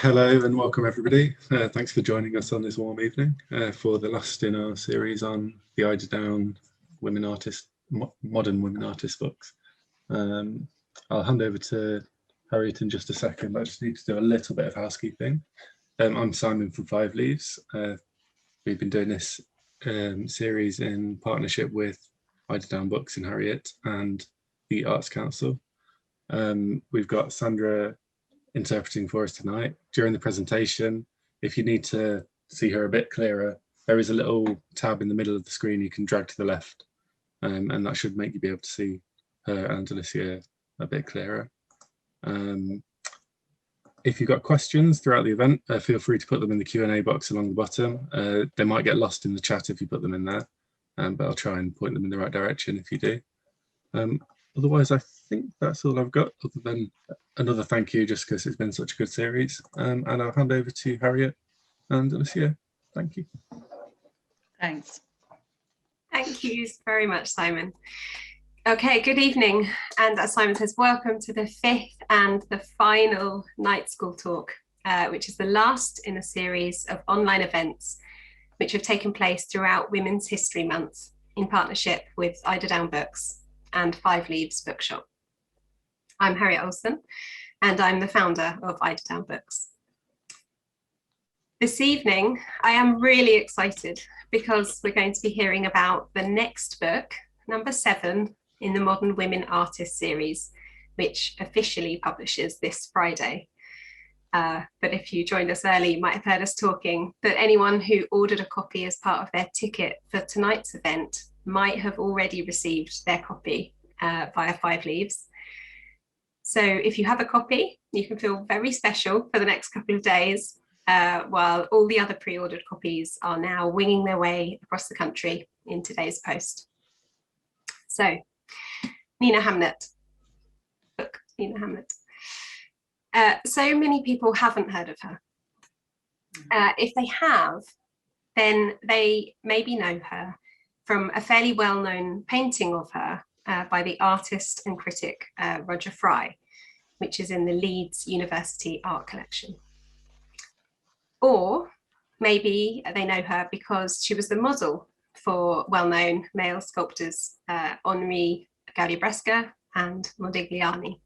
Hello and welcome everybody. Thanks for joining us on this warm evening for the last in our series on the Eiderdown women artist, modern women artist books. I'll hand over to Harriet in just a second. I just need to do a little bit of housekeeping. I'm Simon from Five Leaves. We've been doing this series in partnership with Eiderdown Books and Harriet and the Arts Council. We've got Sandra interpreting for us tonight. During the presentation, if you need to see her a bit clearer, there is a little tab in the middle of the screen you can drag to the left, and that should make you be able to see her and Alicia a bit clearer. If you've got questions throughout the event, feel free to put them in the Q&A box along the bottom. They might get lost in the chat if you put them in there, but I'll try and point them in the right direction if you do. Otherwise, I think that's all I've got, other than another thank you, just because it's been such a good series. And I'll hand over to Harriet and Alicia. Thank you. Thanks. Thank you very much, Simon. Okay, good evening. And as Simon says, welcome to the fifth and the final night school talk, which is the last in a series of online events which have taken place throughout Women's History Month in partnership with Eiderdown Books and Five Leaves Bookshop. I'm Harriet Olsen, and I'm the founder of Eiderdown Books. This evening, I am really excited because we're going to be hearing about the next book, number 7 in the Modern Women Artists series, which officially publishes this Friday. But if you joined us early, you might have heard us talking that anyone who ordered a copy as part of their ticket for tonight's event might have already received their copy via Five Leaves. So if you have a copy, you can feel very special for the next couple of days, while all the other pre-ordered copies are now winging their way across the country in today's post. So, Nina Hamnet, book Nina Hamnet. So many people haven't heard of her. If they have, then they maybe know her from a fairly well-known painting of her by the artist and critic Roger Fry, which is in the Leeds University Art Collection. Or maybe they know her because she was the model for well-known male sculptors Henri Gaudier-Brzeska and Modigliani.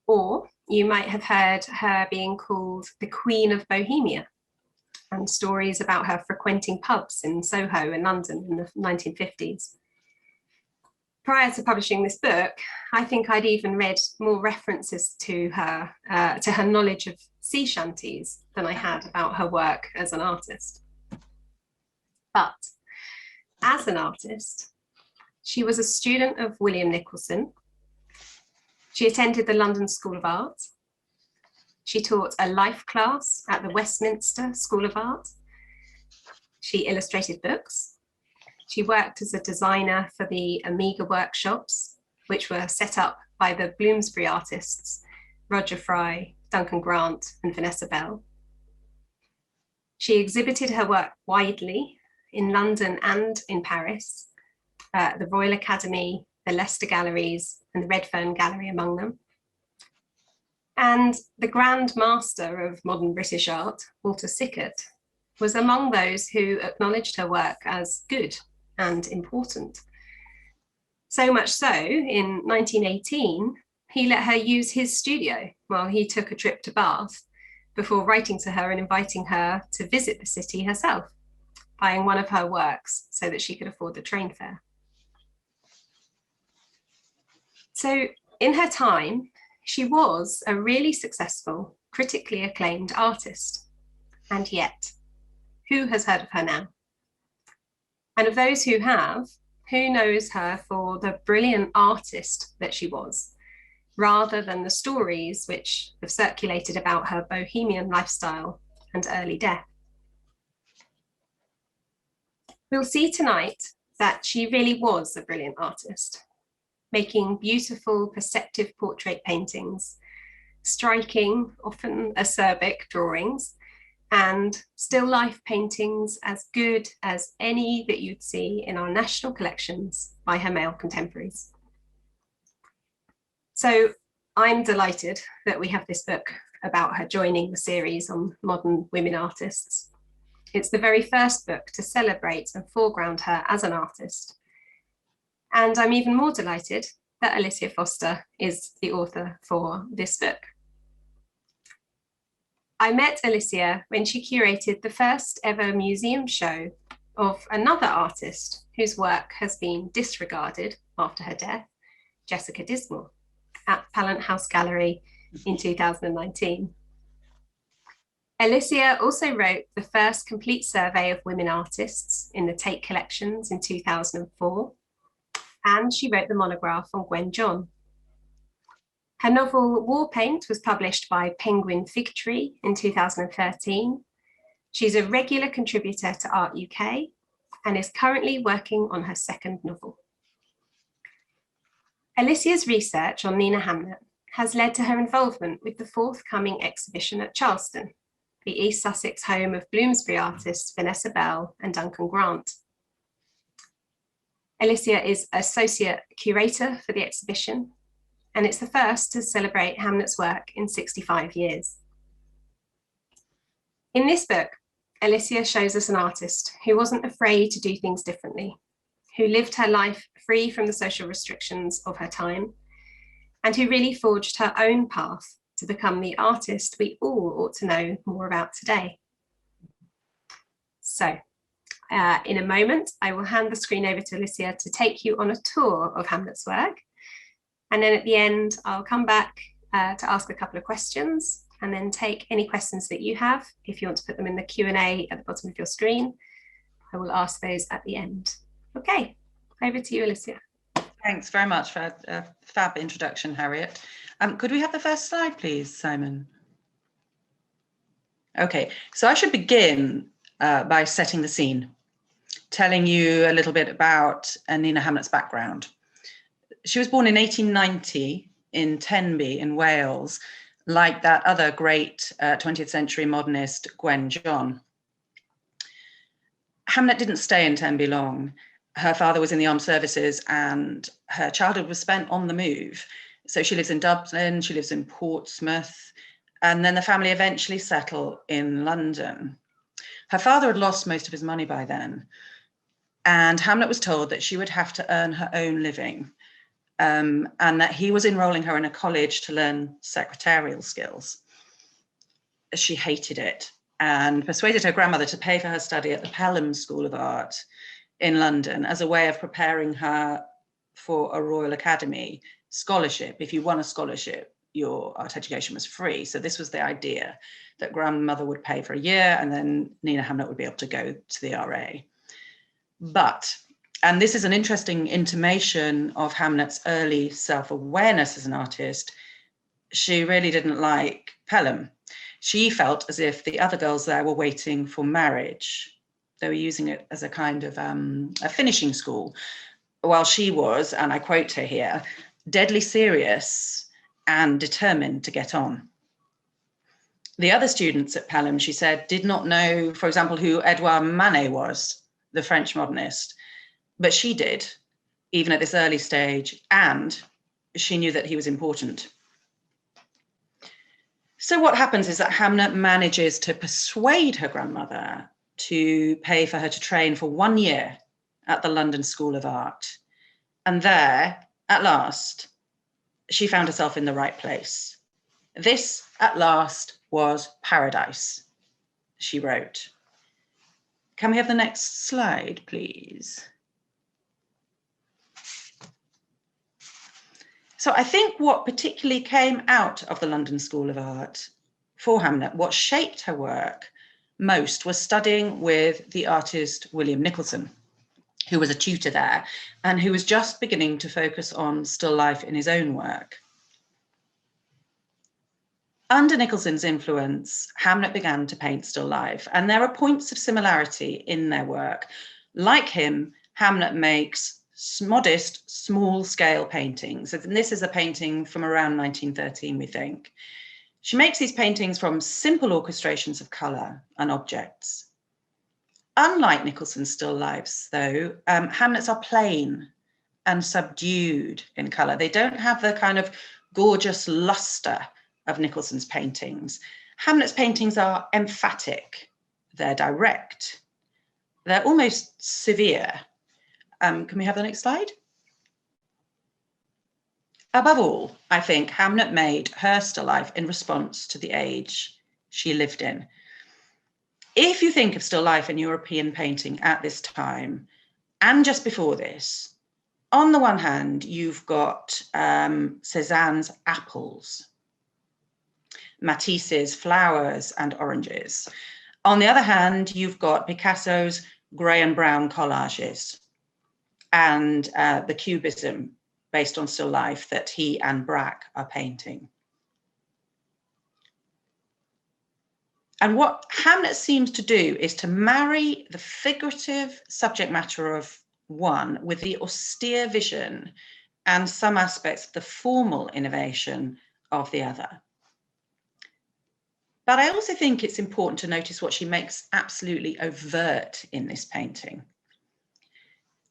Or you might have heard her being called the Queen of Bohemia, and stories about her frequenting pubs in Soho in London in the 1950s. Prior to publishing this book, I think I'd even read more references to her knowledge of sea shanties than I had about her work as an artist. But as an artist, she was a student of William Nicholson. She attended the London School of Art. She taught a life class at the Westminster School of Art. She illustrated books. She worked as a designer for the Amiga workshops, which were set up by the Bloomsbury artists, Roger Fry, Duncan Grant, and Vanessa Bell. She exhibited her work widely in London and in Paris, the Royal Academy, the Leicester Galleries, and the Redfern Gallery among them. And the Grand Master of modern British art, Walter Sickert, was among those who acknowledged her work as good and important. So much so, in 1918, he let her use his studio while he took a trip to Bath, before writing to her and inviting her to visit the city herself, buying one of her works so that she could afford the train fare. So in her time, she was a really successful, critically acclaimed artist. And yet, who has heard of her now? And of those who have, who knows her for the brilliant artist that she was, rather than the stories which have circulated about her bohemian lifestyle and early death? We'll see tonight that she really was a brilliant artist, making beautiful, perceptive portrait paintings, striking, often acerbic drawings, and still life paintings as good as any that you'd see in our national collections by her male contemporaries. So I'm delighted that we have this book about her joining the series on modern women artists. It's the very first book to celebrate and foreground her as an artist. And I'm even more delighted that Alicia Foster is the author for this book. I met Alicia when she curated the first ever museum show of another artist whose work has been disregarded after her death, Jessica Dismore, at Pallant House Gallery in 2019. Alicia also wrote the first complete survey of women artists in the Tate collections in 2004, and she wrote the monograph on Gwen John. Her novel War Paint was published by Penguin Fig Tree in 2013. She's a regular contributor to Art UK and is currently working on her second novel. Alicia's research on Nina Hamnet has led to her involvement with the forthcoming exhibition at Charleston, the East Sussex home of Bloomsbury artists Vanessa Bell and Duncan Grant. Alicia is associate curator for the exhibition, and it's the first to celebrate Hamnet's work in 65 years. In this book, Alicia shows us an artist who wasn't afraid to do things differently, who lived her life free from the social restrictions of her time, and who really forged her own path to become the artist we all ought to know more about today. So, in a moment, I will hand the screen over to Alicia to take you on a tour of Hamnet's work. And then at the end, I'll come back to ask a couple of questions and then take any questions that you have. If you want to put them in the Q&A at the bottom of your screen, I will ask those at the end. Okay, over to you, Alicia. Thanks very much for a fab introduction, Harriet. Could we have the first slide, please, Simon? Okay, so I should begin by setting the scene, telling you a little bit about Nina Hamnet's background. She was born in 1890 in Tenby in Wales, like that other great 20th century modernist, Gwen John. Hamnet didn't stay in Tenby long. Her father was in the armed services and her childhood was spent on the move. So she lives in Dublin, she lives in Portsmouth, and then the family eventually settle in London. Her father had lost most of his money by then, and Hamnet was told that she would have to earn her own living, and that he was enrolling her in a college to learn secretarial skills. She hated it and persuaded her grandmother to pay for her study at the Pelham School of Art in London as a way of preparing her for a Royal Academy scholarship. If you won a scholarship, your art education was free. So this was the idea, that grandmother would pay for a year and then Nina Hamnet would be able to go to the RA. But, and this is an interesting intimation of Hamnet's early self-awareness as an artist, she really didn't like Pelham. She felt as if the other girls there were waiting for marriage. They were using it as a kind of a finishing school, while she was, and I quote her here, deadly serious and determined to get on. The other students at Pelham, she said, did not know, for example, who Edouard Manet was, the French modernist, but she did, even at this early stage, and she knew that he was important. So what happens is that Hamnet manages to persuade her grandmother to pay for her to train for 1 year at the London School of Art. And there, at last, she found herself in the right place. This, at last, was paradise, she wrote. Can we have the next slide, please? So I think what particularly came out of the London School of Art for Hamnet, what shaped her work most, was studying with the artist William Nicholson, who was a tutor there and who was just beginning to focus on still life in his own work. Under Nicholson's influence, Hamnet began to paint still life, and there are points of similarity in their work. Like him, Hamnet makes modest, small-scale paintings. And this is a painting from around 1913, we think. She makes these paintings from simple orchestrations of colour and objects. Unlike Nicholson's still lifes, though, Hamnet's are plain and subdued in colour. They don't have the kind of gorgeous lustre of Nicholson's paintings. Hamnet's paintings are emphatic, they're direct, they're almost severe. Can we have the next slide? Above all, I think Hamnet made her still life in response to the age she lived in. If you think of still life in European painting at this time, and just before this, on the one hand, you've got Cézanne's apples, Matisse's flowers and oranges. On the other hand, you've got Picasso's grey and brown collages and the cubism based on still life that he and Braque are painting. And what Hamnet seems to do is to marry the figurative subject matter of one with the austere vision and some aspects of the formal innovation of the other. But I also think it's important to notice what she makes absolutely overt in this painting.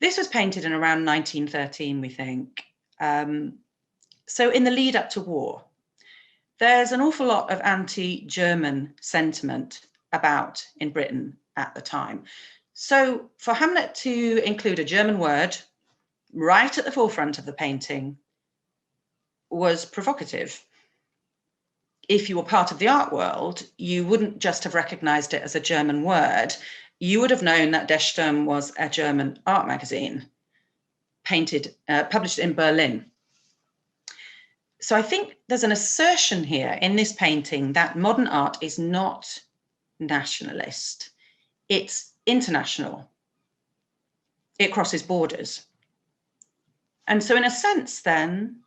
This was painted in around 1913, we think. So in the lead up to war, there's an awful lot of anti-German sentiment about in Britain at the time. So for Hamnet to include a German word right at the forefront of the painting was provocative. If you were part of the art world, you wouldn't just have recognized it as a German word. You would have known that Der Sturm was a German art magazine, published in Berlin. So I think there's an assertion here in this painting that modern art is not nationalist, it's international. It crosses borders. And so in a sense then,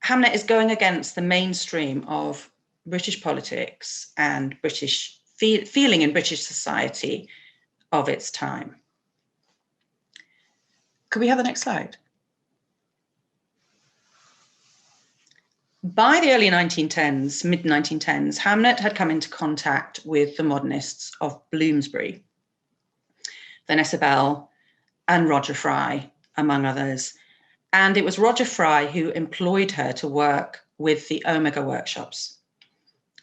Hamnet is going against the mainstream of British politics and British feeling in British society of its time. Could we have the next slide? By the early 1910s, mid-1910s, Hamnet had come into contact with the modernists of Bloomsbury, Vanessa Bell and Roger Fry, among others. And it was Roger Fry who employed her to work with the Omega workshops,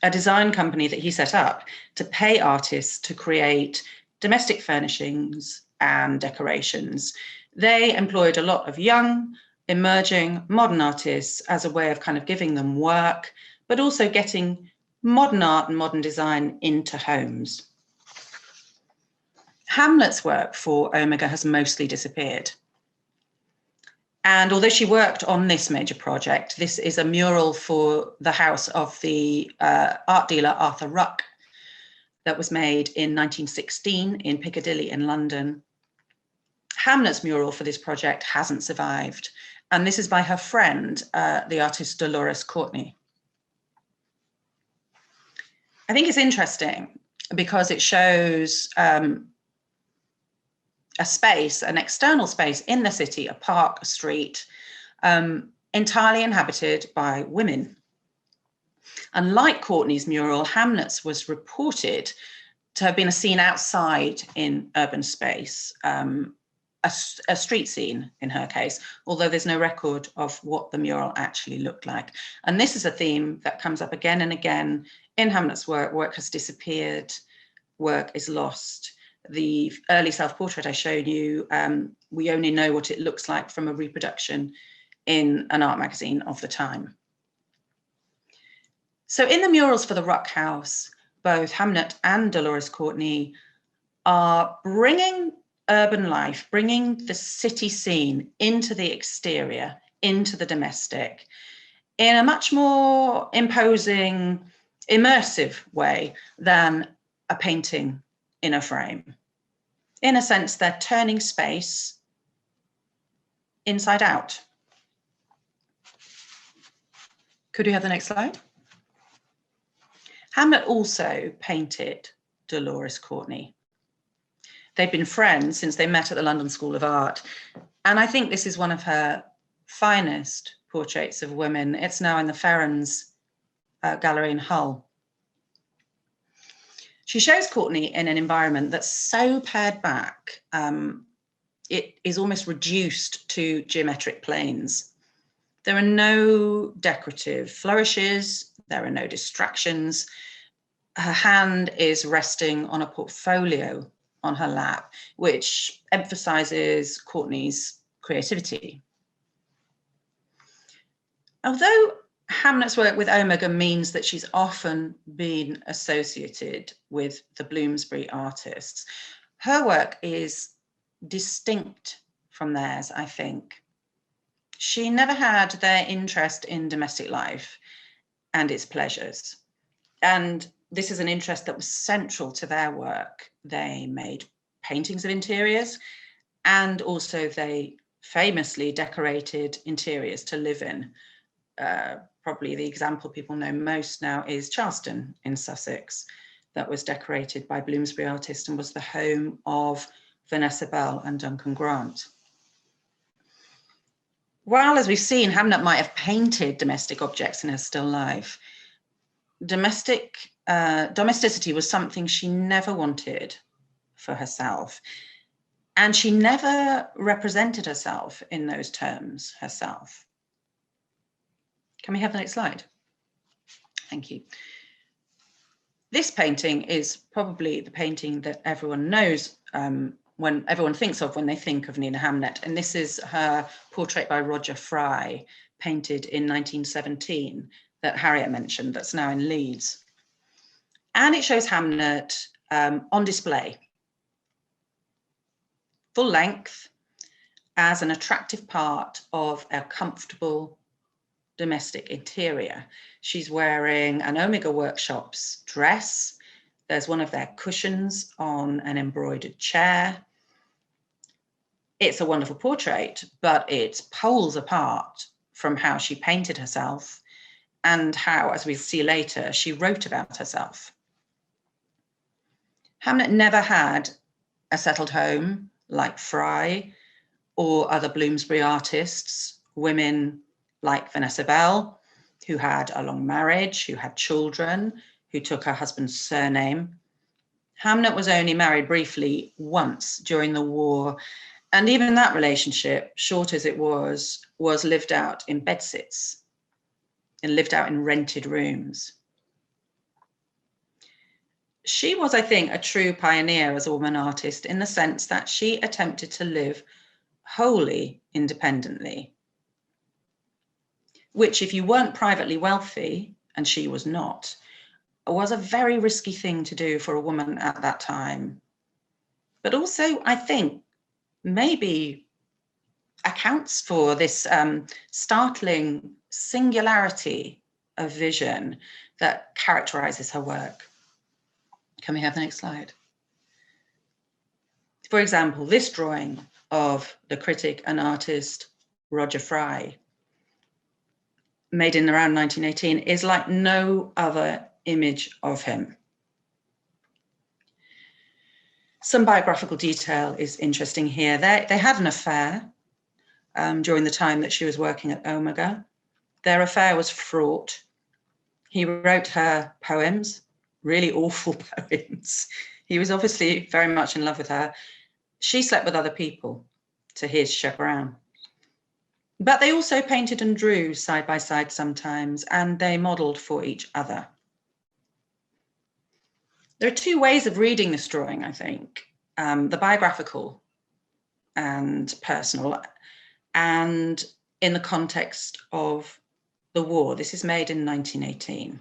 a design company that he set up to pay artists to create domestic furnishings and decorations. They employed a lot of young, emerging modern artists as a way of kind of giving them work, but also getting modern art and modern design into homes. Hamlet's work for Omega has mostly disappeared. And although she worked on this major project, this is a mural for the house of the art dealer Arthur Ruck that was made in 1916 in Piccadilly in London. Hamnet's mural for this project hasn't survived. And this is by her friend, the artist Dolores Courtney. I think it's interesting because it shows a space, an external space in the city, a park, a street, entirely inhabited by women. And like Courtney's mural, Hamnet's was reported to have been a scene outside in urban space, a street scene in her case, although there's no record of what the mural actually looked like. And this is a theme that comes up again and again in Hamnet's work. Work has disappeared, work is lost. The early self-portrait I showed you, we only know what it looks like from a reproduction in an art magazine of the time. So in the murals for the Ruck House, both Hamnet and Dolores Courtney are bringing urban life, bringing the city scene into the exterior, into the domestic, in a much more imposing, immersive way than a painting in a frame. In a sense, they're turning space inside out. Could we have the next slide? Hamnet also painted Dolores Courtney. They've been friends since they met at the London School of Art. And I think this is one of her finest portraits of women. It's now in the Ferrens Gallery in Hull. She shows Courtney in an environment that's so pared back, it is almost reduced to geometric planes. There are no decorative flourishes, There are no distractions. Her hand is resting on a portfolio on her lap, which emphasizes Courtney's creativity. Although Hamnet's work with Omega means that she's often been associated with the Bloomsbury artists, her work is distinct from theirs, I think. She never had their interest in domestic life and its pleasures. And this is an interest that was central to their work. They made paintings of interiors, and also they famously decorated interiors to live in. Probably the example people know most now is Charleston in Sussex, that was decorated by Bloomsbury artists and was the home of Vanessa Bell and Duncan Grant. While, as we've seen, Hamnet might have painted domestic objects in her still life, domesticity was something she never wanted for herself. And she never represented herself in those terms herself. Can we have the next slide? Thank you. This painting is probably the painting that everyone knows when everyone thinks of when they think of Nina Hamnet. And this is her portrait by Roger Fry, painted in 1917, that Harriet mentioned, that's now in Leeds. And it shows Hamnet on display, full length, as an attractive part of a comfortable domestic interior. She's wearing an Omega Workshops dress. There's one of their cushions on an embroidered chair. It's a wonderful portrait, but it's poles apart from how she painted herself and how, as we'll see later, she wrote about herself. Hamnet never had a settled home like Fry or other Bloomsbury artists, women like Vanessa Bell, who had a long marriage, who had children, who took her husband's surname. Hamnet was only married briefly once during the war, and even that relationship, short as it was lived out in bedsits and lived out in rented rooms. She was, I think, a true pioneer as a woman artist in the sense that she attempted to live wholly independently, which, if you weren't privately wealthy, and she was not, was a very risky thing to do for a woman at that time. But also, I think, maybe accounts for this startling singularity of vision that characterizes her work. Can we have the next slide? For example, this drawing of the critic and artist Roger Fry, made in around 1918, is like no other image of him. Some biographical detail is interesting here. They had an affair during the time that she was working at Omega. Their affair was fraught. He wrote her poems, really awful poems. He was obviously very much in love with her. She slept with other people, to his chagrin. But they also painted and drew side by side sometimes, and they modeled for each other. There are two ways of reading this drawing, I think, the biographical and personal, and in the context of the war. This is made in 1918.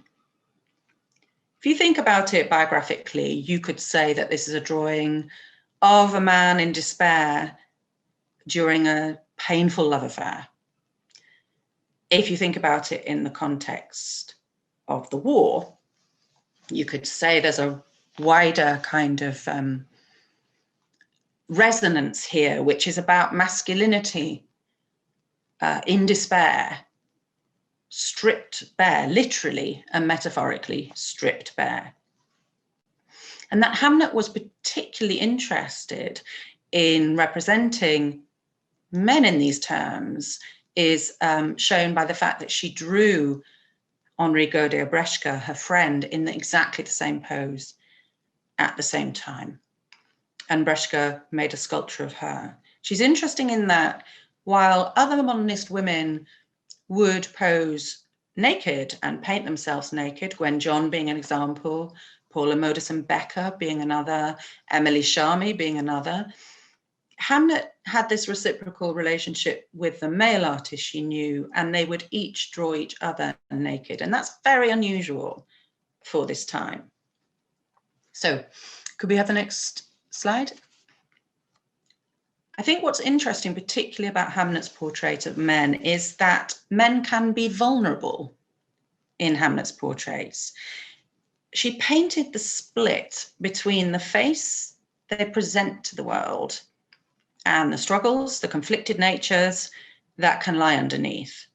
If you think about it biographically, you could say that this is a drawing of a man in despair during a painful love affair. If you think about it in the context of the war, you could say there's a wider kind of resonance here, which is about masculinity in despair, stripped bare, literally and metaphorically stripped bare. And that Hamnet was particularly interested in representing men in these terms is shown by the fact that she drew Henri Gaudier-Brzeska, her friend, in exactly the same pose at the same time. And Brzeska made a sculpture of her. She's interesting in that while other modernist women would pose naked and paint themselves naked, Gwen John being an example, Paula Modersohn-Becker being another, Emily Sharmy being another. Hamnet had this reciprocal relationship with the male artists she knew, and they would each draw each other naked. And that's very unusual for this time. So could we have the next slide? I think what's interesting, particularly about Hamnet's portrait of men, is that men can be vulnerable in Hamnet's portraits. She painted the split between the face they present to the world and the struggles, the conflicted natures that can lie underneath.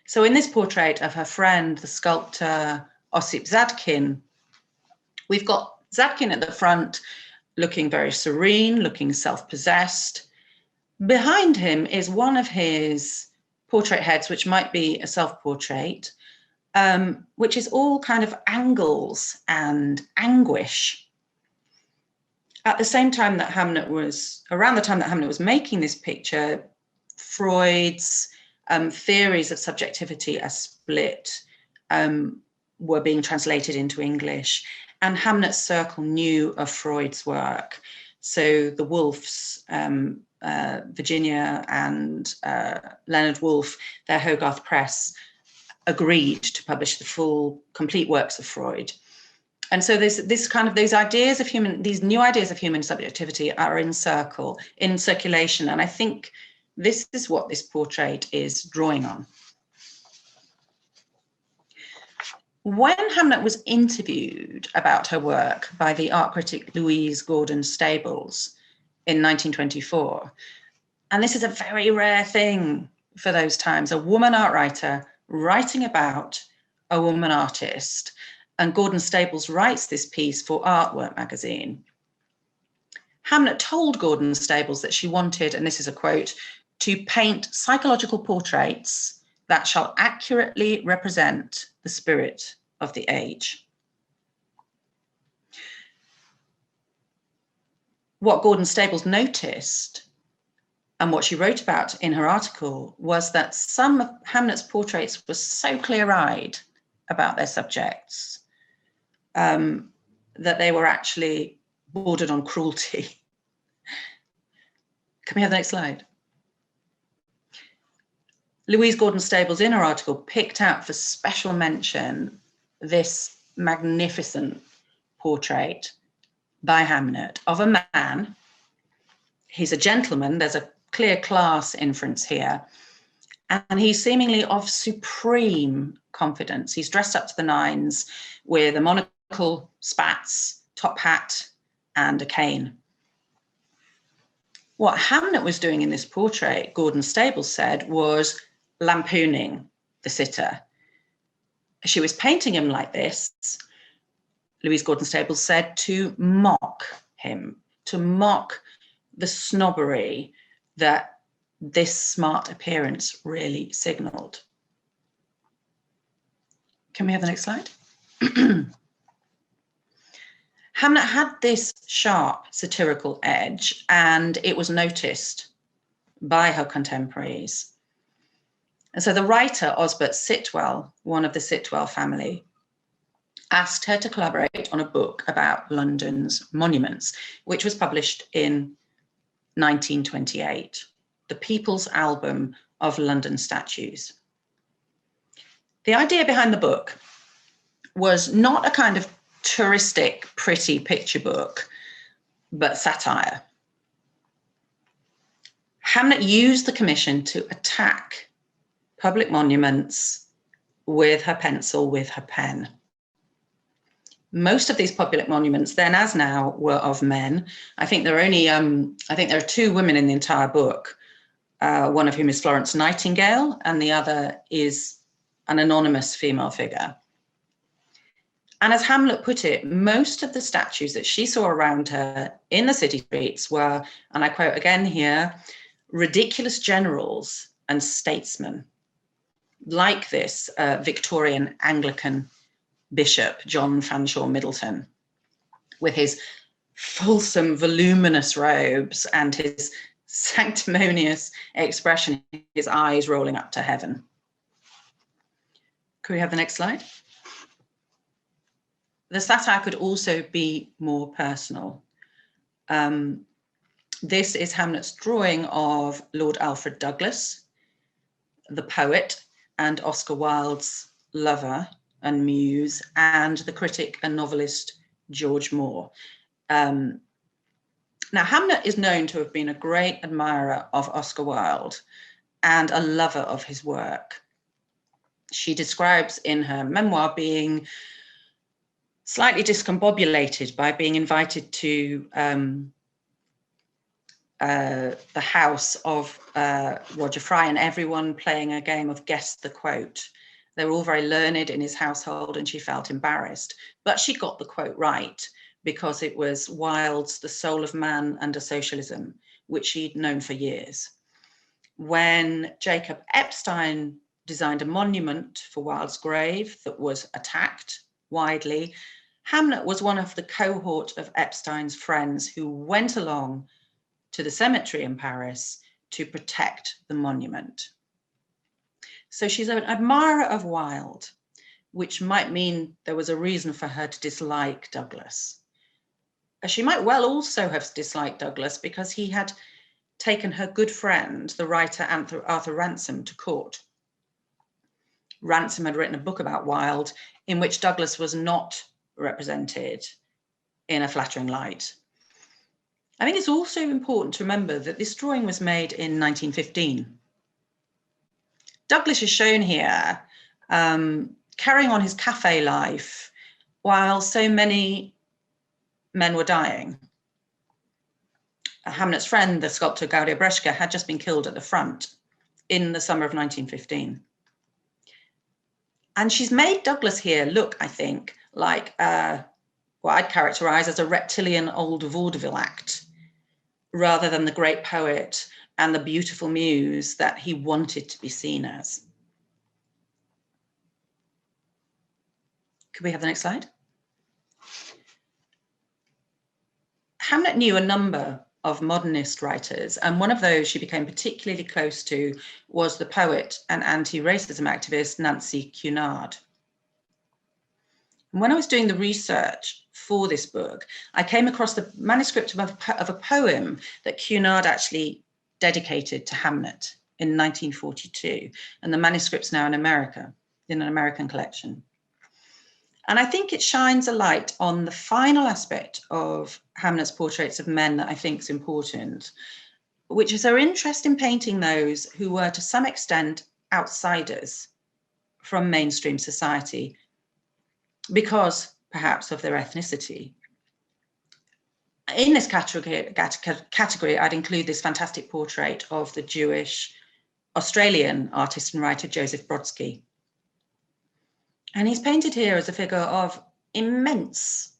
So in this portrait of her friend, the sculptor Osip Zadkin, we've got Zadkin at the front, looking very serene, looking self-possessed. Behind him is one of his portrait heads, which might be a self-portrait, which is all kind of angles and anguish. At the same time that around the time that Hamnet was making this picture, Freud's theories of subjectivity as split were being translated into English, and Hamnet's circle knew of Freud's work. So the Woolfs, Virginia and Leonard Woolf, their Hogarth Press, agreed to publish the full, complete works of Freud. And so these new ideas of human subjectivity are in circulation. And I think this is what this portrait is drawing on. When Hamnet was interviewed about her work by the art critic Louise Gordon-Stables in 1924, and this is a very rare thing for those times, a woman art writer writing about a woman artist, and Gordon-Stables writes this piece for Artwork magazine. Hamnet told Gordon-Stables that she wanted, and this is a quote, to paint psychological portraits that shall accurately represent the spirit of the age. What Gordon-Stables noticed, and what she wrote about in her article, was that some of Hamnet's portraits were so clear-eyed about their subjects that they were actually bordered on cruelty. Can we have the next slide? Louise Gordon-Stables, in her article, picked out for special mention this magnificent portrait by Hamnet of a man. He's a gentleman. There's a clear class inference here. And he's seemingly of supreme confidence. He's dressed up to the nines with a monocle, spats, top hat, and a cane. What Hamnet was doing in this portrait, Gordon-Stables said, was lampooning the sitter. She was painting him like this, Louise Gordon-Stables said, to mock him, to mock the snobbery that this smart appearance really signaled. Can we have the next slide? Hamnet had this sharp satirical edge, and it was noticed by her contemporaries. And so the writer, Osbert Sitwell, one of the Sitwell family, asked her to collaborate on a book about London's monuments, which was published in 1928, The People's Album of London Statues. The idea behind the book was not a kind of touristic, pretty picture book, but satire. Hamnet used the commission to attack public monuments with her pencil, with her pen. Most of these public monuments, then as now, were of men. I think there are two women in the entire book, one of whom is Florence Nightingale, and the other is an anonymous female figure. And as Hamlet put it, most of the statues that she saw around her in the city streets were, and I quote again here, ridiculous generals and statesmen, like this Victorian Anglican bishop, John Fanshawe Middleton, with his fulsome, voluminous robes and his sanctimonious expression, his eyes rolling up to heaven. Could we have the next slide? The satire could also be more personal. This is Hamnet's drawing of Lord Alfred Douglas, the poet and Oscar Wilde's lover and muse, and the critic and novelist George Moore. Now, Hamnet is known to have been a great admirer of Oscar Wilde and a lover of his work. She describes in her memoir being slightly discombobulated by being invited to the house of Roger Fry and everyone playing a game of guess the quote. They were all very learned in his household and she felt embarrassed, but she got the quote right because it was Wilde's The Soul of Man Under Socialism, which she'd known for years. When Jacob Epstein designed a monument for Wilde's grave that was attacked widely, Hamnet was one of the cohort of Epstein's friends who went along to the cemetery in Paris to protect the monument. So she's an admirer of Wilde, which might mean there was a reason for her to dislike Douglas. She might well also have disliked Douglas because he had taken her good friend, the writer Arthur Ransome, to court. Ransome had written a book about Wilde in which Douglas was not represented in a flattering light. I think it's also important to remember that this drawing was made in 1915. Douglas is shown here carrying on his cafe life while so many men were dying. Hamnet's friend, the sculptor Gaudier-Brzeska, had just been killed at the front in the summer of 1915. And she's made Douglas here look, I think, like what I'd characterize as a reptilian old vaudeville act, rather than the great poet and the beautiful muse that he wanted to be seen as. Could we have the next slide? Hamnet knew a number of modernist writers, and one of those she became particularly close to was the poet and anti-racism activist Nancy Cunard. And when I was doing the research for this book, I came across the manuscript of a poem that Cunard actually dedicated to Hamnet in 1942, and the manuscript's now in America, in an American collection. And I think it shines a light on the final aspect of Hamnet's portraits of men that I think is important, which is her interest in painting those who were to some extent outsiders from mainstream society because perhaps of their ethnicity. In this category, I'd include this fantastic portrait of the Jewish Australian artist and writer Joseph Brodsky. And he's painted here as a figure of immense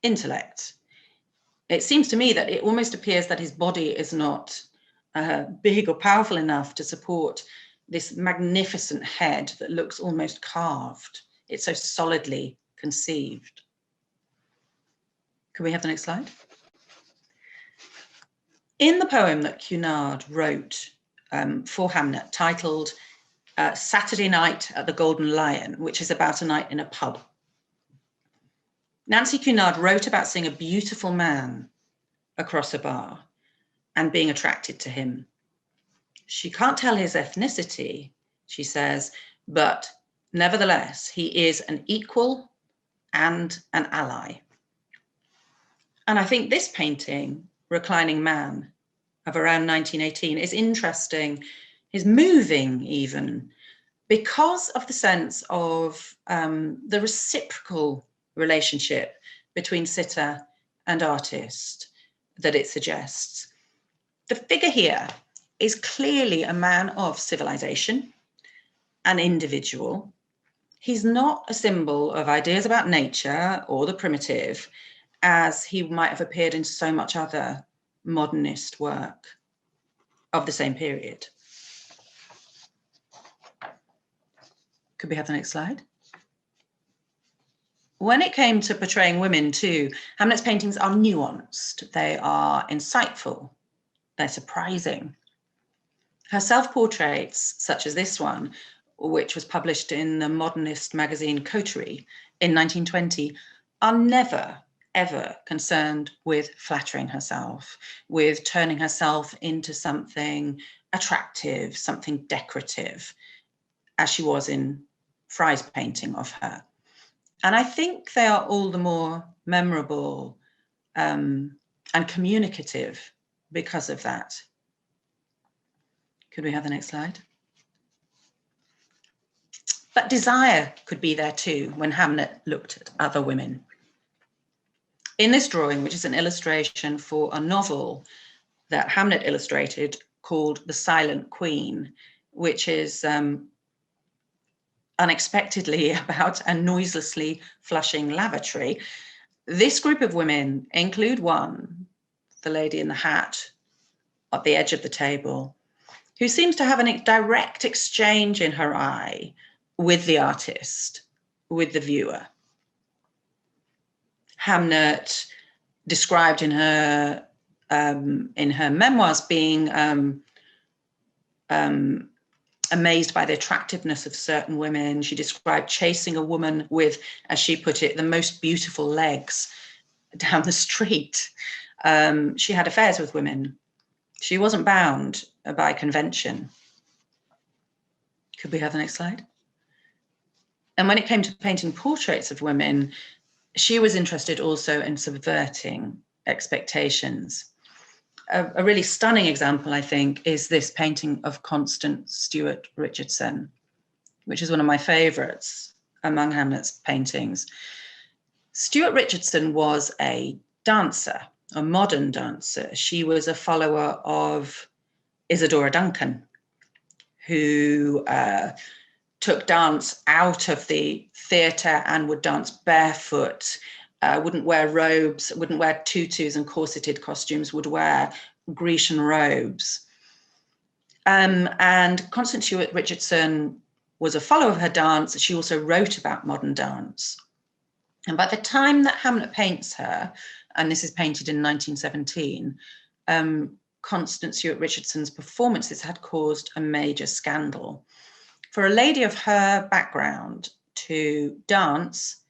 intellect. It seems to me that it almost appears that his body is not big or powerful enough to support this magnificent head that looks almost carved. It's so solidly conceived. Can we have the next slide? In the poem that Cunard wrote for Hamnet, titled Saturday Night at the Golden Lion, which is about a night in a pub, Nancy Cunard wrote about seeing a beautiful man across a bar and being attracted to him. She can't tell his ethnicity, she says, but nevertheless, he is an equal and an ally. And I think this painting, Reclining Man, of around 1918, is interesting, is moving even, because of the sense of the reciprocal relationship between sitter and artist that it suggests. The figure here is clearly a man of civilization, an individual. He's not a symbol of ideas about nature or the primitive, as he might have appeared in so much other modernist work of the same period. Could we have the next slide? When it came to portraying women too, Hamnet's paintings are nuanced, they are insightful, they're surprising. Her self-portraits, such as this one, which was published in the modernist magazine Coterie in 1920, are never, ever concerned with flattering herself, with turning herself into something attractive, something decorative, as she was in Fry's painting of her. And I think they are all the more memorable and communicative because of that. Could we have the next slide? But desire could be there too when Hamnet looked at other women. In this drawing, which is an illustration for a novel that Hamnet illustrated called The Silent Queen, which is unexpectedly about a noiselessly flushing lavatory. This group of women include one, the lady in the hat at the edge of the table, who seems to have a direct exchange in her eye with the artist, with the viewer. Hamnet described in her memoirs being amazed by the attractiveness of certain women. She described chasing a woman with, as she put it, the most beautiful legs down the street. She had affairs with women. She wasn't bound by convention. Could we have the next slide? And when it came to painting portraits of women, she was interested also in subverting expectations. A really stunning example, I think, is this painting of Constance Stewart Richardson, which is one of my favorites among Hamnet's paintings. Stewart Richardson was a dancer, a modern dancer. She was a follower of Isadora Duncan, who took dance out of the theatre and would dance barefoot, wouldn't wear robes, wouldn't wear tutus and corseted costumes, would wear Grecian robes. And Constance Stewart Richardson was a follower of her dance. She also wrote about modern dance. And by the time that Hamnet paints her, and this is painted in 1917, Constance Stewart Richardson's performances had caused a major scandal. For a lady of her background to dance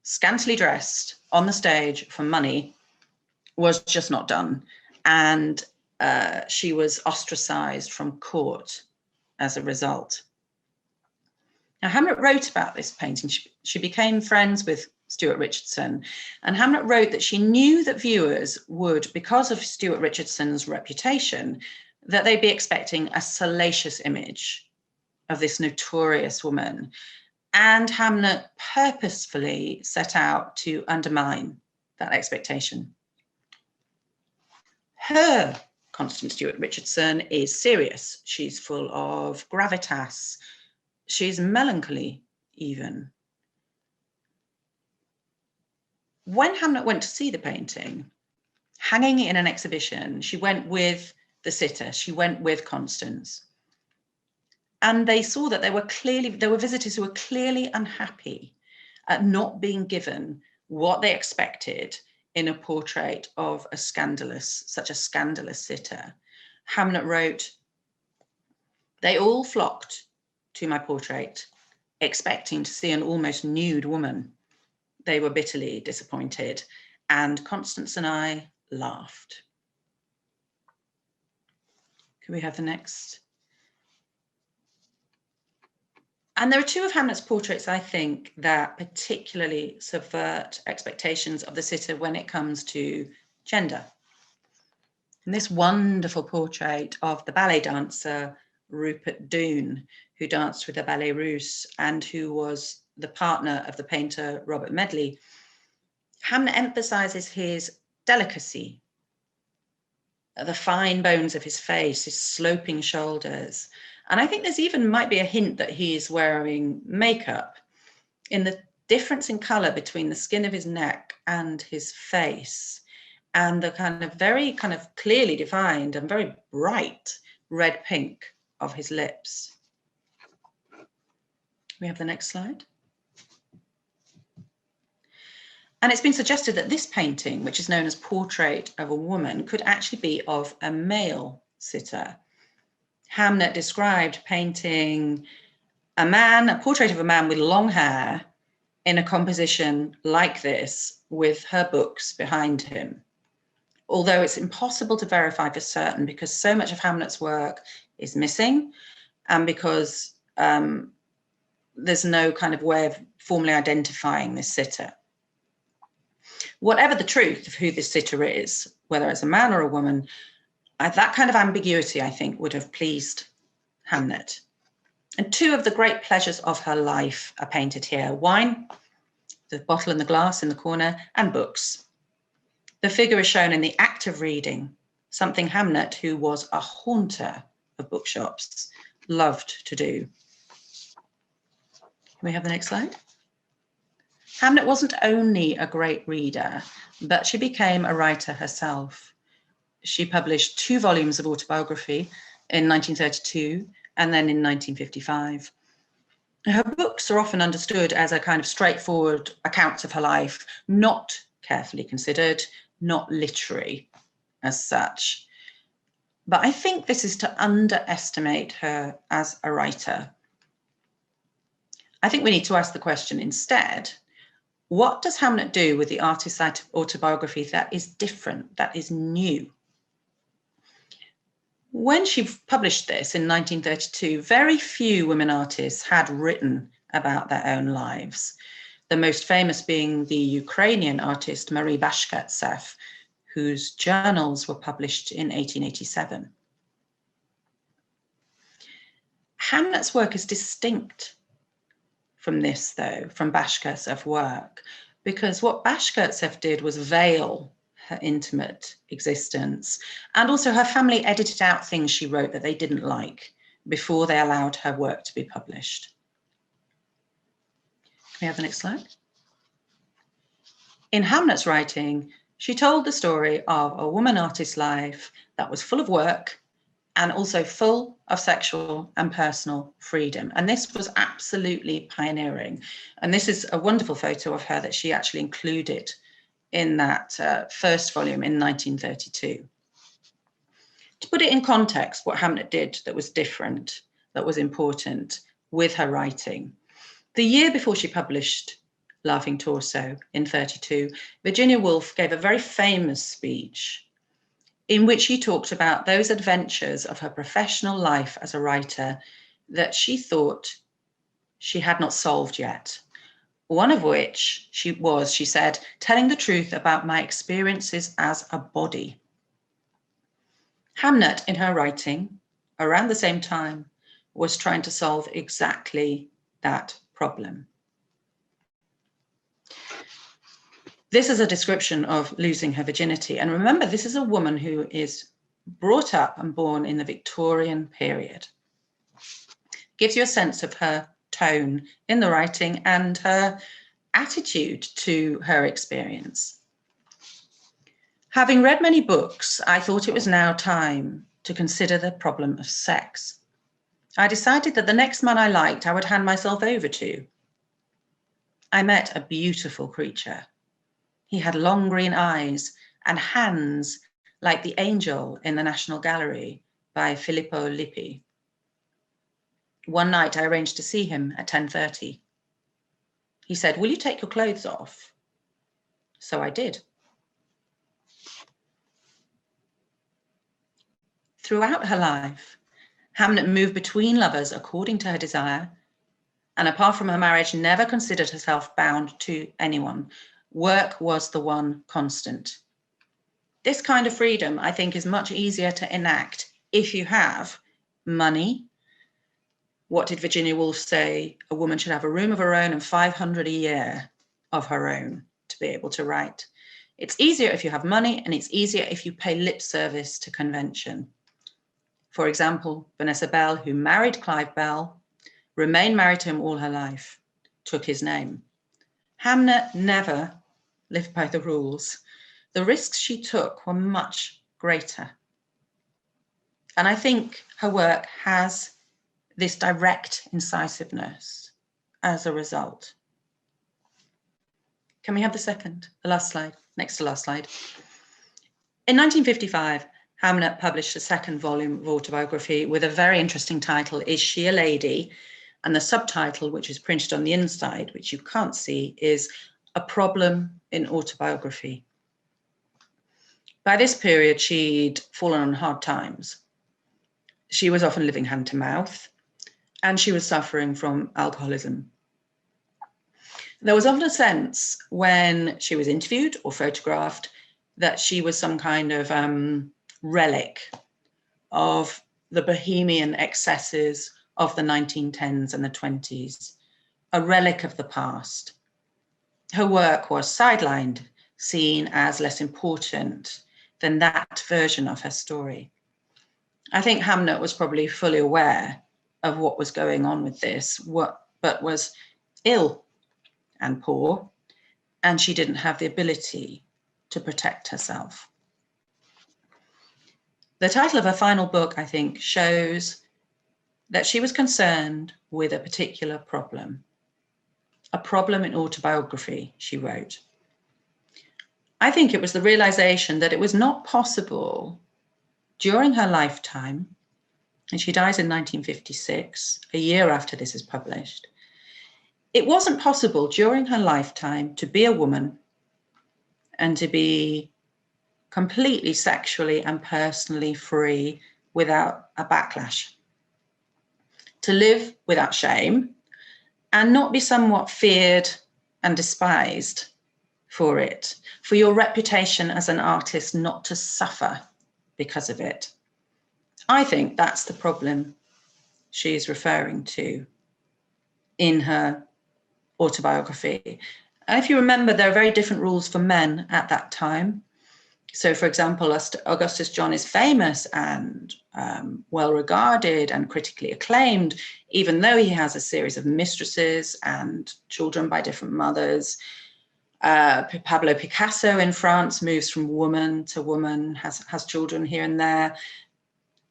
scantily dressed on the stage for money was just not done. And she was ostracized from court as a result. Now, Hamnet wrote about this painting. She became friends with Stewart Richardson, and Hamnet wrote that she knew that viewers would, because of Stewart Richardson's reputation, that they'd be expecting a salacious image of this notorious woman. And Hamnet purposefully set out to undermine that expectation. Her Constance Stewart Richardson is serious. She's full of gravitas. She's melancholy, even. When Hamnet went to see the painting, hanging in an exhibition, she went with the sitter. She went with Constance. And they saw that there were visitors who were clearly unhappy at not being given what they expected in a portrait of such a scandalous sitter. Hamnet wrote, "They all flocked to my portrait, expecting to see an almost nude woman. They were bitterly disappointed, and Constance and I laughed." Can we have the next? And there are two of Hamnet's portraits, I think, that particularly subvert expectations of the sitter when it comes to gender. And this wonderful portrait of the ballet dancer, Rupert Doone, who danced with the Ballet Russe and who was the partner of the painter Robert Medley, Hamnet emphasizes his delicacy, the fine bones of his face, his sloping shoulders. And I think there's even might be a hint that he's wearing makeup in the difference in color between the skin of his neck and his face, and the very clearly defined and very bright red pink of his lips. We have the next slide. And it's been suggested that this painting, which is known as Portrait of a Woman, could actually be of a male sitter. Hamnet described painting A portrait of a man with long hair in a composition like this with her books behind him. Although it's impossible to verify for certain because so much of Hamnet's work is missing and because there's no kind of way of formally identifying this sitter. Whatever the truth of who this sitter is, whether it's a man or a woman, that kind of ambiguity, I think, would have pleased Hamnet. And two of the great pleasures of her life are painted here: wine, the bottle and the glass in the corner, and books. The figure is shown in the act of reading, something Hamnet, who was a haunter of bookshops, loved to do. Can we have the next slide? Hamnet wasn't only a great reader, but she became a writer herself. She published 2 volumes of autobiography in 1932 and then in 1955. Her books are often understood as a kind of straightforward accounts of her life, not carefully considered, not literary as such. But I think this is to underestimate her as a writer. I think we need to ask the question instead, what does Hamnet do with the artist's autobiography that is different, that is new? When she published this in 1932, very few women artists had written about their own lives, the most famous being the Ukrainian artist Marie Bashkirtsev, whose journals were published in 1887. Hamnet's work is distinct from this, though, from Bashkirtsev's work, because what Bashkirtsev did was veil her intimate existence, and also her family edited out things she wrote that they didn't like before they allowed her work to be published. Can we have the next slide? In Hamnet's writing, she told the story of a woman artist's life that was full of work and also full of sexual and personal freedom. And this was absolutely pioneering. And this is a wonderful photo of her that she actually included in that first volume in 1932. To put it in context, what Hamnet did that was different, that was important with her writing. The year before she published Laughing Torso in 1932, Virginia Woolf gave a very famous speech in which she talked about those adventures of her professional life as a writer that she thought she had not solved yet. One of which she said, telling the truth about my experiences as a body. Hamnet, in her writing, around the same time, was trying to solve exactly that problem. This is a description of losing her virginity. And remember, this is a woman who is brought up and born in the Victorian period. Gives you a sense of her tone in the writing and her attitude to her experience. Having read many books, I thought it was now time to consider the problem of sex. I decided that the next man I liked, I would hand myself over to. I met a beautiful creature. He had long green eyes and hands like the angel in the National Gallery by Filippo Lippi. One night I arranged to see him at 10:30. He said, "Will you take your clothes off?" So I did. Throughout her life, Hamnet moved between lovers according to her desire, and apart from her marriage, never considered herself bound to anyone. Work was the one constant. This kind of freedom, I think, is much easier to enact if you have money. What did Virginia Woolf say? A woman should have a room of her own and 500 a year of her own to be able to write. It's easier if you have money, and it's easier if you pay lip service to convention. For example, Vanessa Bell, who married Clive Bell, remained married to him all her life, took his name. Hamnet never lived by the rules. The risks she took were much greater. And I think her work has this direct incisiveness as a result. Can we have the last slide, next to last slide? In 1955, Hamnet published a second volume of autobiography with a very interesting title, Is She a Lady? And the subtitle, which is printed on the inside, which you can't see, is A Problem in Autobiography. By this period, she'd fallen on hard times. She was often living hand to mouth, and she was suffering from alcoholism. There was often a sense when she was interviewed or photographed that she was some kind of relic of the bohemian excesses of the 1910s and the 20s, a relic of the past. Her work was sidelined, seen as less important than that version of her story. I think Hamnet was probably fully aware of what was going on with this, but was ill and poor, and she didn't have the ability to protect herself. The title of her final book, I think, shows that she was concerned with a particular problem. A problem in autobiography, she wrote. I think it was the realization that it was not possible during her lifetime, and she dies in 1956, a year after this is published. It wasn't possible during her lifetime to be a woman and to be completely sexually and personally free without a backlash. To live without shame and not be somewhat feared and despised for it, for your reputation as an artist not to suffer because of it. I think that's the problem she's referring to in her autobiography. And if you remember, there are very different rules for men at that time. So, for example, Augustus John is famous and well regarded and critically acclaimed, even though he has a series of mistresses and children by different mothers. Pablo Picasso in France moves from woman to woman, has children here and there.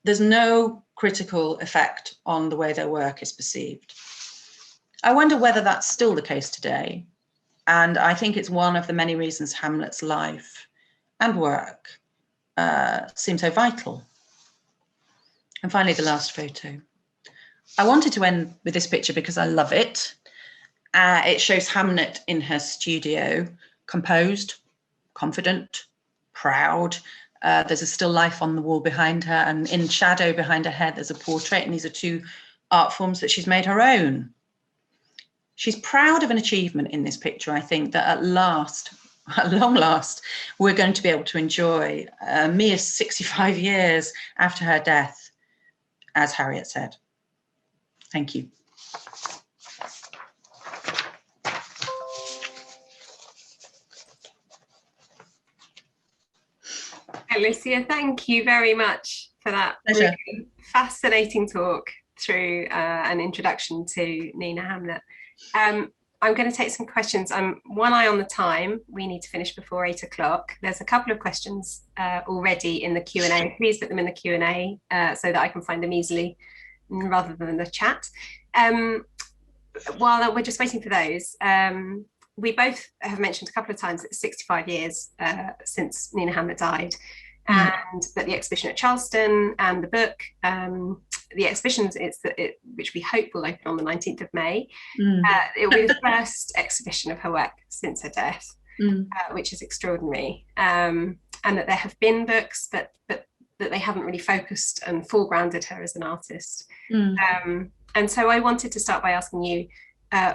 There's no critical effect on the way their work is perceived. I wonder whether that's still the case today. And I think it's one of the many reasons Hamlet's life and work seem so vital. And finally, the last photo. I wanted to end with this picture because I love it. It shows Hamnet in her studio, composed, confident, proud. There's a still life on the wall behind her, and in shadow behind her head, there's a portrait, and these are two art forms that she's made her own. She's proud of an achievement in this picture, I think, that at long last, we're going to be able to enjoy a mere 65 years after her death, as Harriet said. Thank you. Alicia, thank you very much for that really fascinating talk through an introduction to Nina Hamnet. I'm going to take some questions. I'm one eye on the time. We need to finish before 8 o'clock. There's a couple of questions already in the Q&A. Please put them in the Q&A so that I can find them easily rather than the chat. While we're just waiting for those, we both have mentioned a couple of times it's 65 years since Nina Hamnet died, and that the exhibition at Charleston and the book, the exhibitions, which we hope will open on the 19th of May. It will be the first exhibition of her work since her death, which is extraordinary. And that there have been books, but that they haven't really focused and foregrounded her as an artist. And so I wanted to start by asking you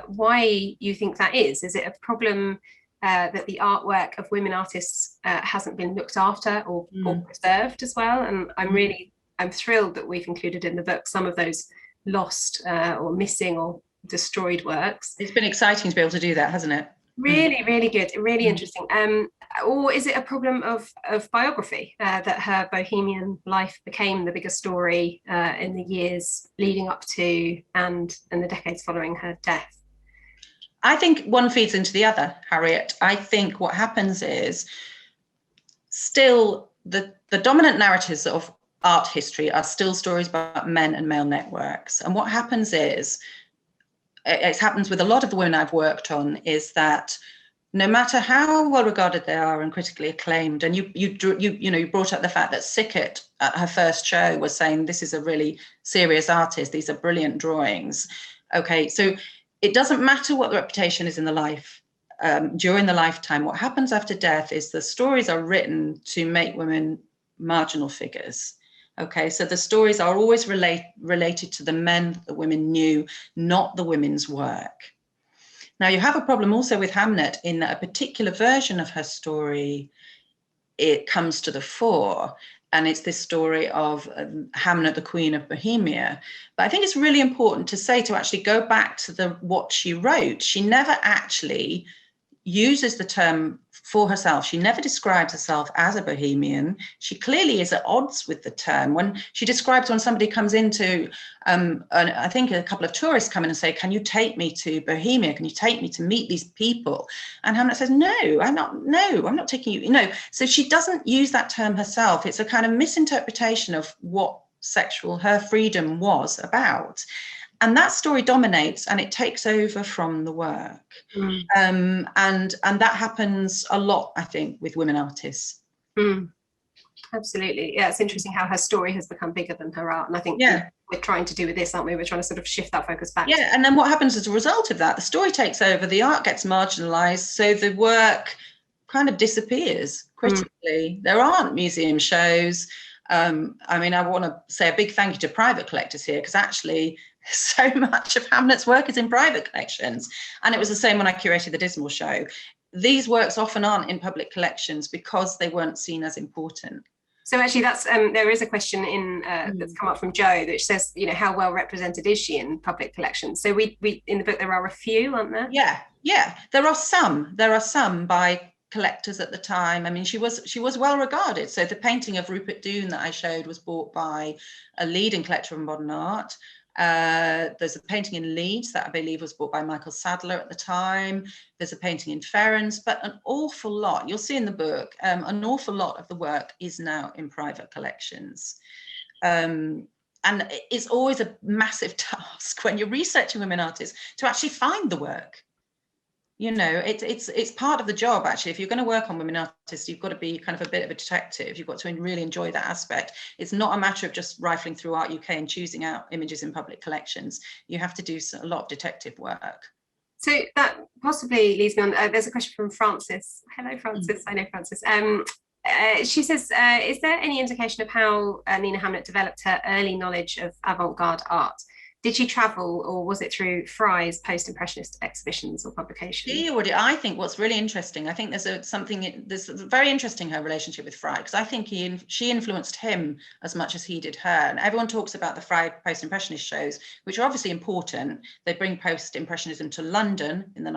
why you think that is. Is it a problem that the artwork of women artists hasn't been looked after or preserved as well? And I'm thrilled that we've included in the book some of those lost or missing or destroyed works. It's been exciting to be able to do that, hasn't it? Really, really good, really interesting. Or is it a problem of biography, that her bohemian life became the bigger story in the years leading up to and the decades following her death? I think one feeds into the other, Harriet. I think what happens is still the dominant narratives of art history are still stories about men and male networks. And what happens is, it happens with a lot of the women I've worked on, is that no matter how well regarded they are and critically acclaimed, and you brought up the fact that Sickert at her first show was saying this is a really serious artist, these are brilliant drawings. Okay, so it doesn't matter what the reputation is in the life, during the lifetime. What happens after death is the stories are written to make women marginal figures. Okay, so the stories are always related to the men that the women knew, not the women's work. Now, you have a problem also with Hamnet in that a particular version of her story, it comes to the fore, and it's this story of Hamnet, the Queen of Bohemia. But I think it's really important to say, to actually go back to what she wrote. She never actually uses the term for herself. She never describes herself as a bohemian. She clearly is at odds with the term. When she describes when somebody comes into, I think a couple of tourists come in and say, can you take me to Bohemia? Can you take me to meet these people? And Hamnet says, no, I'm not taking you. No. So she doesn't use that term herself. It's a kind of misinterpretation of what her freedom was about. And that story dominates, and it takes over from the work. And that happens a lot, I think, with women artists. Absolutely. Yeah, it's interesting how her story has become bigger than her art. And I think we're trying to do with this, aren't we? We're trying to sort of shift that focus back. Yeah, and then what happens as a result of that? The story takes over, the art gets marginalised, so the work kind of disappears critically. There aren't museum shows. I mean, I want to say a big thank you to private collectors here, because actually so much of Hamnet's work is in private collections. And it was the same when I curated the Dismal show. These works often aren't in public collections because they weren't seen as important. So actually that's, there is a question in that's come up from Joe that says, you know, how well represented is she in public collections? So we in the book, there are a few, aren't there? Yeah. There are some by collectors at the time. I mean, she was well regarded. So the painting of Rupert Doone that I showed was bought by a leading collector of modern art. There's a painting in Leeds that I believe was bought by Michael Sadler at the time. There's a painting in Ferrens, but an awful lot, you'll see in the book, an awful lot of the work is now in private collections. And it's always a massive task when you're researching women artists to actually find the work. You know, it's part of the job, actually. If you're going to work on women artists, you've got to be kind of a bit of a detective. You've got to really enjoy that aspect. It's not a matter of just rifling through Art UK and choosing out images in public collections. You have to do a lot of detective work. So that possibly leads me on. There's a question from Frances. Hello, Frances. I know Frances. She says, is there any indication of how Nina Hamnet developed her early knowledge of avant-garde art? Did she travel, or was it through Fry's post-impressionist exhibitions or publications? I think what's really interesting, I think there's very interesting, her relationship with Fry, because I think she influenced him as much as he did her. And everyone talks about the Fry post-impressionist shows, which are obviously important. They bring post-impressionism to London in the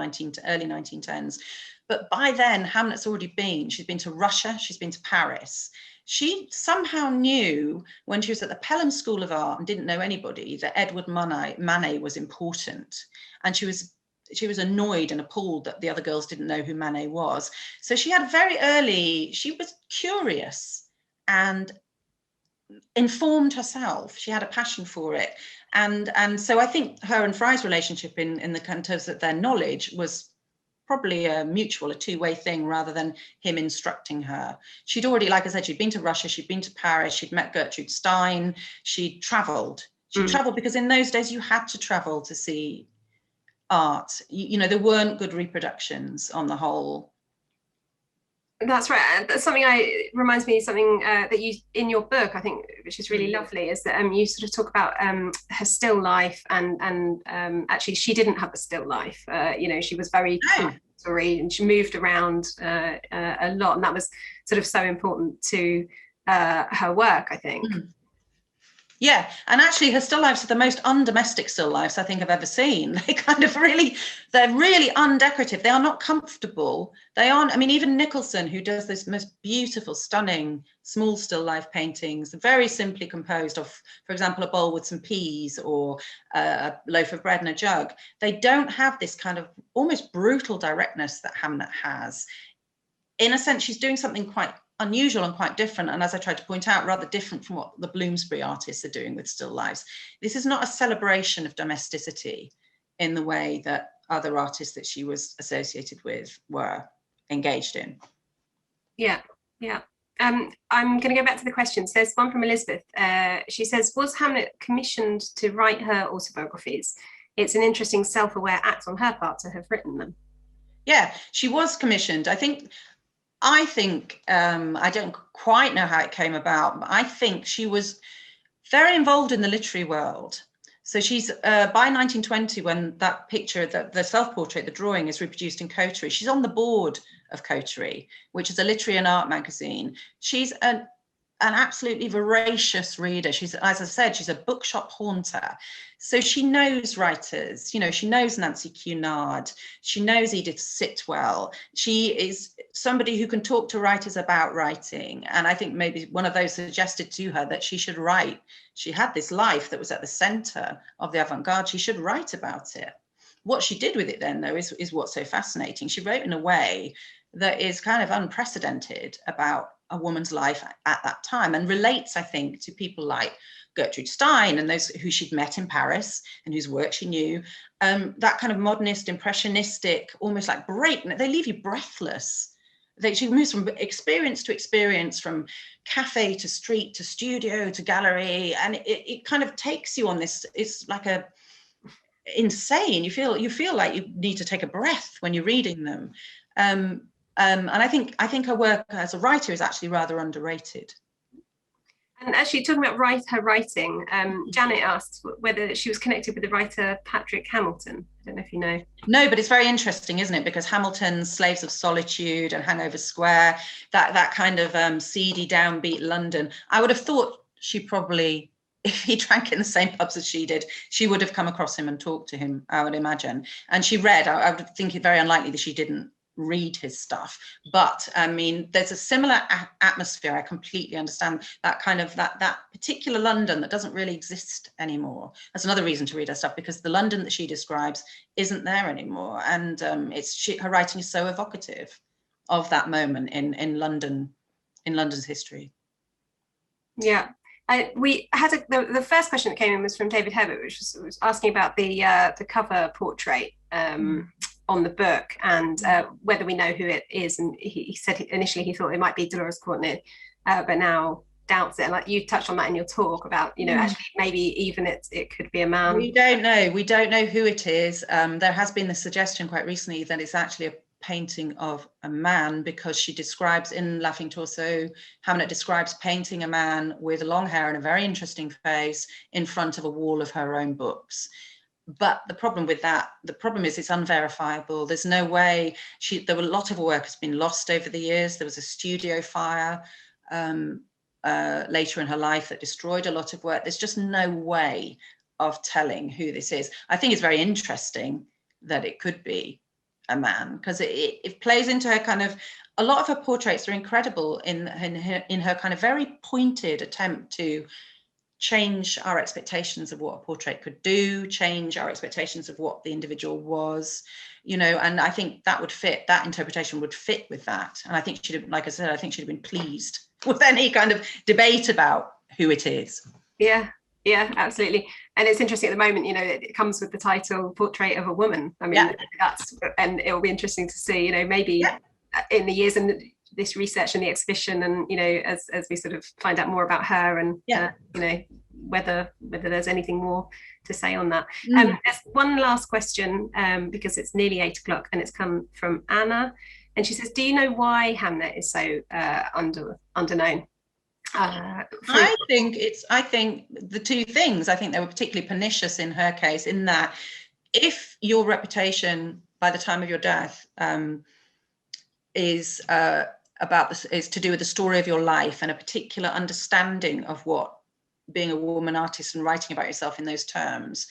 early 1910s. But by then, Hamnet's already been. She's been to Russia, she's been to Paris. She somehow knew when she was at the Pelham School of Art and didn't know anybody that Edward Manet was important. And she was annoyed and appalled that the other girls didn't know who Manet was. So she had she was curious and informed herself. She had a passion for it. And so I think her and Fry's relationship in the terms of their knowledge was probably a two-way thing rather than him instructing her. She'd already, like I said, she'd been to Russia, she'd been to Paris, she'd met Gertrude Stein, she'd traveled. She'd traveled because in those days you had to travel to see art. You know, there weren't good reproductions on the whole. That's right. That's something reminds me of something that you, in your book, I think, which is really lovely, is that you sort of talk about her still life, and actually she didn't have a still life. You know, she was very story, and she moved around a lot, and that was sort of so important to her work, I think. Yeah, and actually her still lifes are the most undomestic still lifes I think I've ever seen. They're really undecorative. They are not comfortable. They aren't, I mean, even Nicholson, who does this most beautiful, stunning, small still life paintings, very simply composed of, for example, a bowl with some peas or a loaf of bread and a jug. They don't have this kind of almost brutal directness that Hamnet has. In a sense, she's doing something quite unusual and quite different, and as I tried to point out, rather different from what the Bloomsbury artists are doing with still lives. This is not a celebration of domesticity in the way that other artists that she was associated with were engaged in. Yeah. I'm going to go back to the questions. There's one from Elizabeth. She says, was Hamnet commissioned to write her autobiographies? it's an interesting self-aware act on her part to have written them. Yeah, she was commissioned. I think I don't quite know how it came about, but I think she was very involved in the literary world. So she's by 1920, when that picture, the self-portrait, the drawing, is reproduced in Coterie, she's on the board of Coterie, which is a literary and art magazine. She's an absolutely voracious reader. She's, as I said, she's a bookshop haunter. So she knows writers, you know, she knows Nancy Cunard, she knows Edith Sitwell. She is somebody who can talk to writers about writing. And I think maybe one of those suggested to her that she should write. She had this life that was at the center of the avant-garde. She should write about it. What she did with it then, though, is what's so fascinating. She wrote in a way that is kind of unprecedented about a woman's life at that time, and relates, I think, to people like Gertrude Stein and those who she'd met in Paris and whose work she knew. That kind of modernist, impressionistic, almost like they leave you breathless. She moves from experience to experience, from cafe to street to studio to gallery, and it kind of takes you on this. It's like a insane. You feel like you need to take a breath when you're reading them. And I think her work as a writer is actually rather underrated. And actually, talking about her writing, Janet asked whether she was connected with the writer Patrick Hamilton. I don't know if you know. No, but it's very interesting, isn't it? Because Hamilton's Slaves of Solitude and Hangover Square, that kind of seedy, downbeat London, I would have thought she probably, if he drank in the same pubs as she did, she would have come across him and talked to him, I would imagine. And she read, I would think it very unlikely that she didn't read his stuff, but I mean, there's a similar atmosphere. I completely understand that kind of that particular London that doesn't really exist anymore. That's another reason to read her stuff, because the London that she describes isn't there anymore, and her writing is so evocative of that moment in London's history. Yeah. We had the first question that came in was from David Herbert, which was asking about the cover portrait on the book, and whether we know who it is. And he said initially he thought it might be Dolores Courtney, but now doubts it. And like you touched on that in your talk about, you know, actually maybe even it could be a man. We don't know who it is. There has been the suggestion quite recently that it's actually a painting of a man, because she describes in Laughing Torso, Hamnet describes painting a man with long hair and a very interesting face in front of a wall of her own books. But the problem with that, is it's unverifiable. There's no way. There were a lot of work has been lost over the years. There was a studio fire later in her life that destroyed a lot of work. There's just no way of telling who this is. I think it's very interesting that it could be a man, because it plays into her kind of, a lot of her portraits are incredible in her kind of very pointed attempt to change our expectations of what a portrait could do, change our expectations of what the individual was, you know, and I think that interpretation would fit with that. And I think she'd have, like I said, I think she'd have been pleased with any kind of debate about who it is. Yeah, absolutely. And it's interesting at the moment, you know, it comes with the title Portrait of a Woman. I mean, and it'll be interesting to see, you know, maybe in the years and this research and the exhibition, and you know, as we sort of find out more about her, and you know, whether there's anything more to say on that. There's one last question, because it's nearly 8 o'clock, and it's come from Anna, and she says, do you know why Hamnet is so underknown? I think the two things, I think they were particularly pernicious in her case, in that if your reputation by the time of your death is to do with the story of your life and a particular understanding of what being a woman artist and writing about yourself in those terms,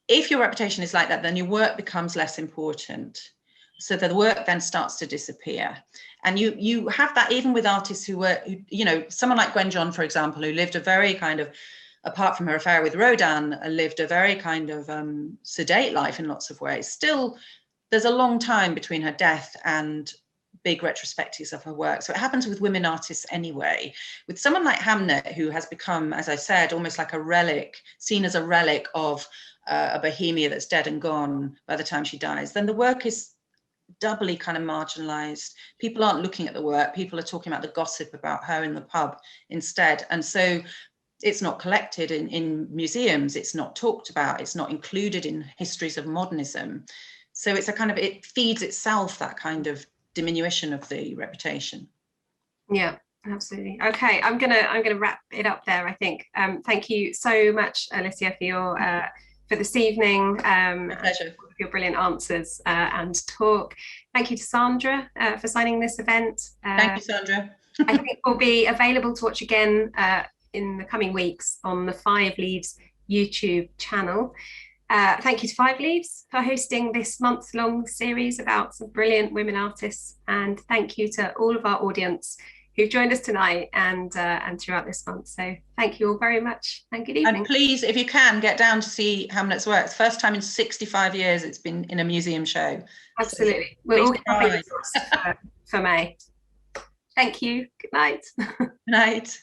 if your reputation is like that, then your work becomes less important. So the work then starts to disappear. And you have that even with artists who you know, someone like Gwen John, for example, who lived a very kind of, apart from her affair with Rodin, lived a very kind of sedate life in lots of ways. Still, there's a long time between her death and big retrospectives of her work. So it happens with women artists anyway. With someone like Hamnet, who has become, as I said, almost like a relic, seen as a relic of a bohemia that's dead and gone by the time she dies, then the work is doubly kind of marginalized. People aren't looking at the work. People are talking about the gossip about her in the pub instead. And so it's not collected in museums, it's not talked about, it's not included in histories of modernism. So it's a kind of, it feeds itself that kind of diminution of the reputation. Yeah, absolutely. Okay, I'm gonna wrap it up there, I think. Thank you so much, Alicia, for your for this evening. My pleasure. For your brilliant answers and talk. Thank you to Sandra for signing this event. Thank you, Sandra. I think it will be available to watch again in the coming weeks on the Five Leaves YouTube channel. Thank you to Five Leaves for hosting this month-long series about some brilliant women artists, and thank you to all of our audience who've joined us tonight and throughout this month. So thank you all very much, and good evening. And please, if you can, get down to see Hamnet's works. First time in 65 years it's been in a museum show. Absolutely. So we're all for May. Thank you. Good night. Good night.